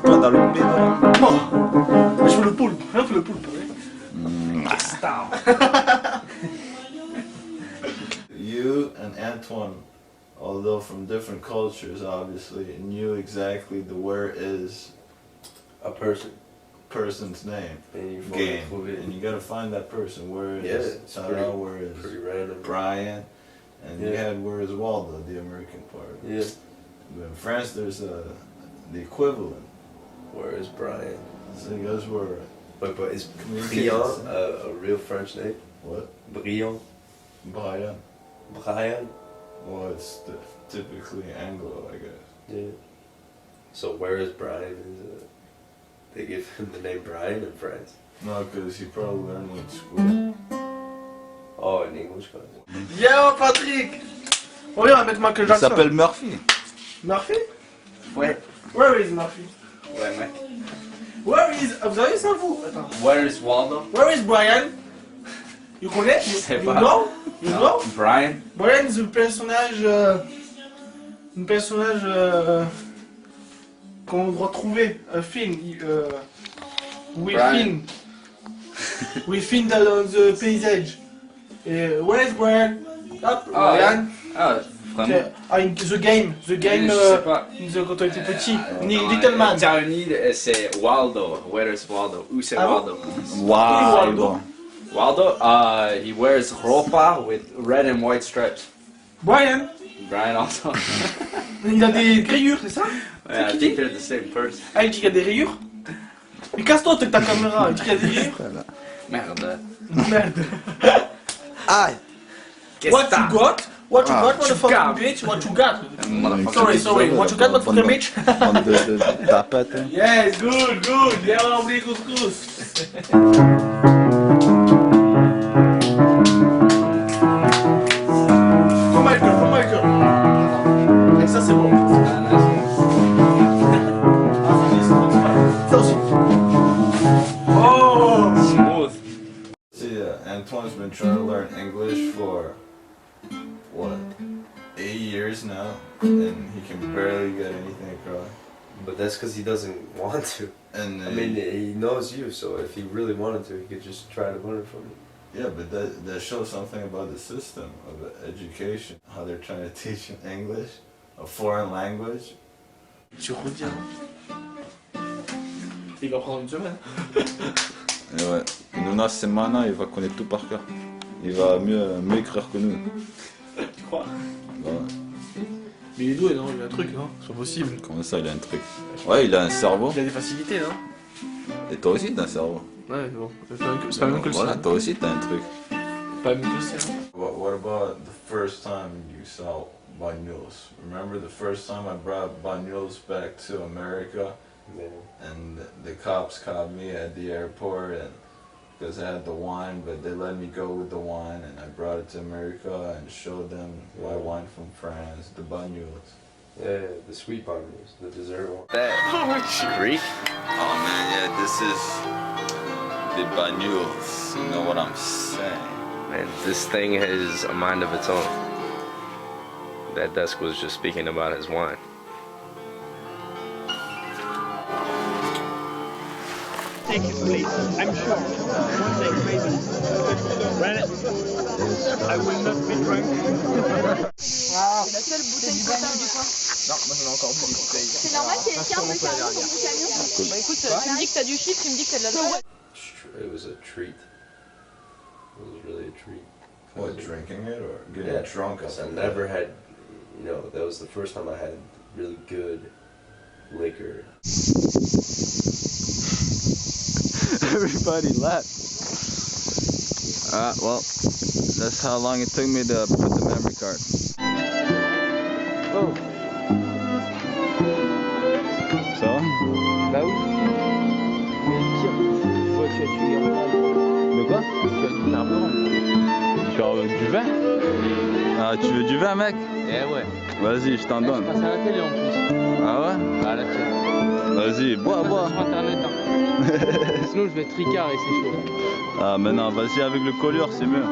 Pas dans le pédale. Je fais le poulpe. Je fais le poulpe. You and Antoine, although from different cultures, obviously, knew exactly the where is a person's name. And Game. And you gotta find that person. Where is Sarah? Where is pretty random. Brian? And you had where is Waldo, the American part. Yeah. But in France, there's the equivalent. Where is Brian? So you guys were. But is Brian a real French name? What? Brian. Brian. Brian. Well, it's typically Anglo, I guess. Yeah. So where is Brian? They give him the name Brian in France. No, because he probably learned it in school. Oh, in English class. Yo, Patrick! Regarde avec Michael Il Jackson. s'appelle Murphy. Murphy? Ouais. Where is Murphy? Ouais, mec. Where is... Vous avez ça, vous? Attends. Where is Waldo? Where is Brian? You connais? sais You pas. know? You know? Brian? Brian is un personnage... un personnage... qu'on doit trouver. Un film. We film. We film dans le paysage. Et where is Brian? Hop, Brian. Ah, vraiment? In the game. The game... Je sais pas. Quand on était petit. Little Man. Tony, c'est Waldo. Where is Waldo? Où c'est Ah bon? Waldo? Waldo. Waldo, he wears ropa with red and white stripes. Brian. Brian also. Il a des rayures, c'est ça? Yeah, I think they're the same person. Ah, il dit qu'il y a des rayures? Mais casse-toi avec ta caméra, il dit qu'il y a des rayures? Merde. Merde. Aïe. What you got? What you got, motherfucking bitch? What you got? Sorry. What you got, motherfucking bitch? Bande de tapettes. Hein. Yes, good. Viens, on va oublier couscous. Pour Michael. Et ça, c'est bon. Ça aussi. Oh! Smooth. See, Antoine's been trying to learn English for, what, 8 years now, and he can barely get anything across. But that's because he doesn't want to. And I mean, he knows you, so if he really wanted to, he could just try to learn from you. yeah, but that shows something about the system of education, how they're trying to teach him English, a foreign language. Tu retiens. Il va prendre une semaine. Et ouais, une una semana, il va connaître tout par cœur. Il va mieux écrire que nous. Tu crois? Bah, Mais il est doué, non? Il a un truc, non? C'est pas possible. comment ça, il a un truc? Ouais, il a un cerveau. Il a des facilités, non? Et toi aussi, t'as un cerveau. Ouais, bon. C'est pas même que le Voilà, sien. toi aussi, t'as un truc. Pas même que le sien. What about the first time you saw banyuls? Remember the first time I brought banyuls back to America? Yeah. And the cops caught me at the airport and because I had the wine, but they let me go with the wine, and I brought it to America and showed them my wine from France, the banyuls. Yeah, the sweet bananas, the dessert one. Greek? Oh man, yeah, this is the banyuls. You know what I'm saying? Man, this thing has a mind of its own. That desk was just speaking about his wine. Take it, please. I'm sure. One thing, maybe. When I will not be drunk. C'est la seule bouteille de bananes du coin. Non, moi j'en ai encore plus des bouteilles. C'est normal qu'il y ait 15 de carton dans mon camion. Bah écoute, tu me dis que t'as du chiffre, tu me dis que t'as de l'alcool. It was a treat. It was really a treat. What, drinking it or getting drunk? Because I never had, you know, that was the first time I had really good liquor. Everybody left. Well, that's how long it took me to put the memory card. Oh, Ça va? bah oui. Mais pire, toi tu as du carburant. De quoi? Tu as du carburant. Du vin? Ah, tu veux du vin, mec? Eh ouais. Vas-y, je t'en Là, donne. je passe à la télé en plus. Ah ouais? Bah la tienne. Vas-y, bois, bois. Sur internet. Hein. Sinon je vais être tricard et c'est chaud. Ah, maintenant, vas-y avec le Collioure, c'est mieux.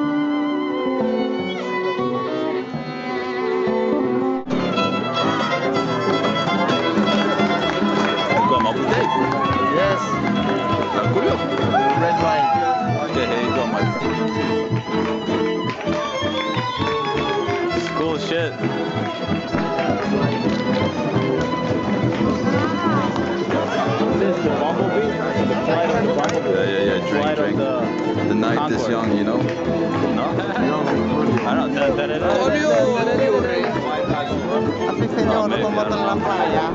This is the bumblebee, the flight of the bumblebee. Yeah. Flight of The night is Concord. young, you know? No? I don't know. Tapi senyor, pemotong lampa ya.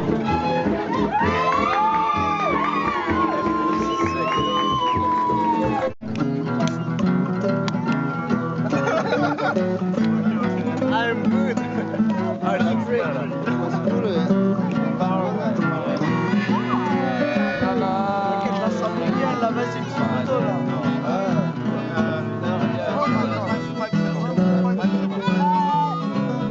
I'm good. I'm great. T'inquiète, la sablière, là, vas-y, petit couteau, là.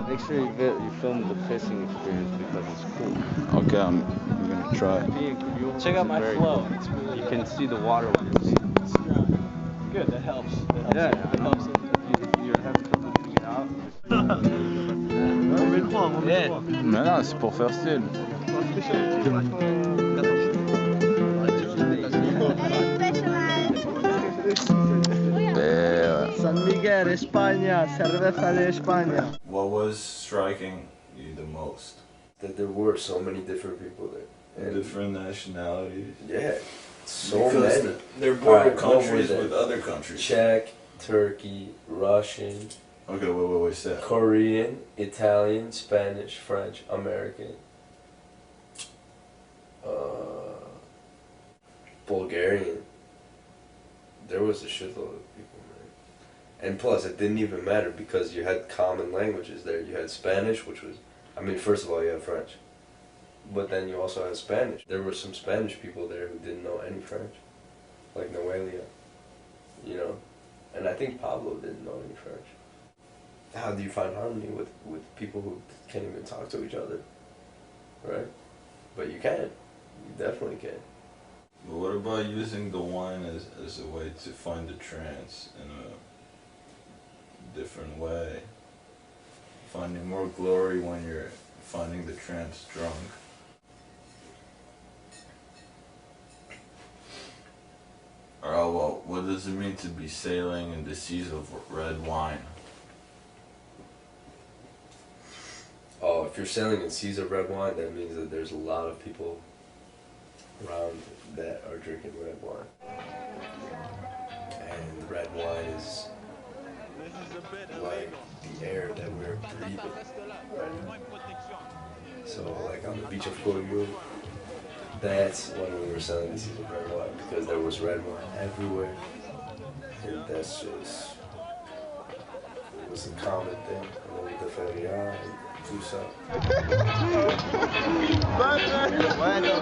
Make sure you film the fishing experience because it's cool. Okay, I'm gonna try. Check out my flow. You can see the water when you see it. Good, that helps. Yeah, it helps. You have trouble picking it out. On met 3, on met 3. Mais non, c'est pour faire style. San Miguel, España, cerveza de España. What was striking you the most? That there were so many different people there. And Different nationalities. yeah, so Because many. they're border Alright, what were countries they? with other countries. Czech, Turkey, Russian, Okay, wait, say that. Korean, Italian, Spanish, French, American, Bulgarian. There was a shitload of people, man. And plus, it didn't even matter because you had common languages there. You had Spanish, which was, I mean, first of all, you had French. But then you also had Spanish. There were some Spanish people there who didn't know any French. Like Noelia, you know? And I think Pablo didn't know any French. How do you find harmony with people who can't even talk to each other? Right? But you can. You definitely can. But what about using the wine as a way to find the trance in a different way? Finding more glory when you're finding the trance drunk. Or well, what does it mean to be sailing in the seas of red wine? Oh, if you're sailing in seas of red wine, that means that there's a lot of people around that are drinking red wine. And the red wine is like the air that we're breathing. Right? So like on the beach of Collioure, that's when we were selling the seas of red wine because there was red wine everywhere. And that's just, it was a common thing. And then the feria and tout ça. Bueno,